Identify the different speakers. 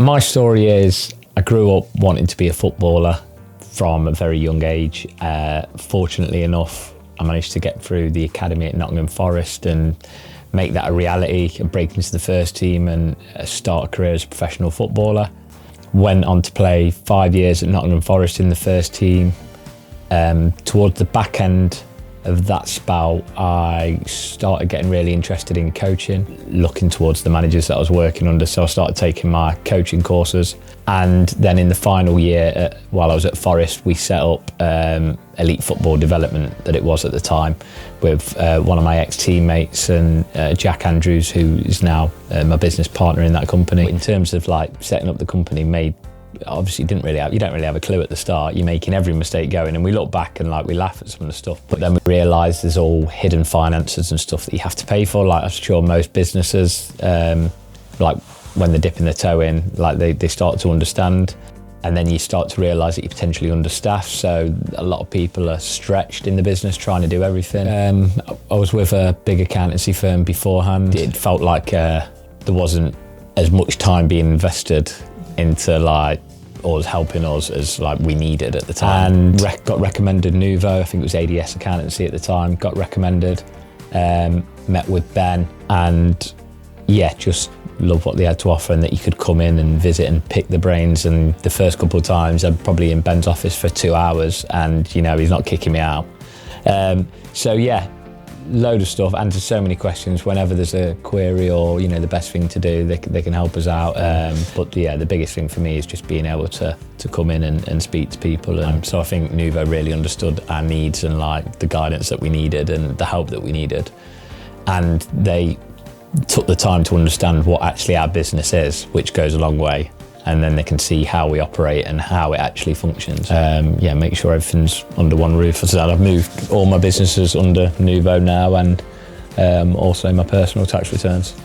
Speaker 1: my story is I grew up wanting to be a footballer from a very young age. Fortunately enough, I managed to get through the academy at Nottingham Forest and make that a reality, and break into the first team and start a career as a professional footballer. Went on to play 5 years at Nottingham Forest in the first team. Towards the back end of that spell, I started getting really interested in coaching, looking towards the managers that I was working under, so I started taking my coaching courses. And then in the final year, while I was at Forest, we set up elite football development, that it was at the time, with one of my ex-teammates and Jack Andrews, who is now my business partner in that company. In terms of like setting up the company, obviously you don't really have a clue at the start. You're making every mistake going, and we look back and like we laugh at some of the stuff, but then we realise there's all hidden finances and stuff that you have to pay for. Like I'm sure most businesses, like when they're dipping their toe in, like they start to understand, and then you start to realise that you're potentially understaffed. So a lot of people are stretched in the business trying to do everything. I was with a big accountancy firm beforehand. It felt like there wasn't as much time being invested into like us helping us as like we needed at the time. And got recommended Nuvo, I think it was ADS Accountancy at the time, got recommended, met with Ben, and yeah, just loved what they had to offer, and that you could come in and visit and pick the brains. And the first couple of times I'm probably in Ben's office for 2 hours, and you know, he's not kicking me out. So yeah, load of stuff, answer so many questions. Whenever there's a query or you know the best thing to do, they can help us out. But yeah, the biggest thing for me is just being able to come in and speak to people. And so I think Nuvo really understood our needs and like the guidance that we needed and the help that we needed, and they took the time to understand what actually our business is, which goes a long way. And then they can see how we operate and how it actually functions. Yeah, make sure everything's under one roof. As I said, I've moved all my businesses under Nuvo now, and also my personal tax returns.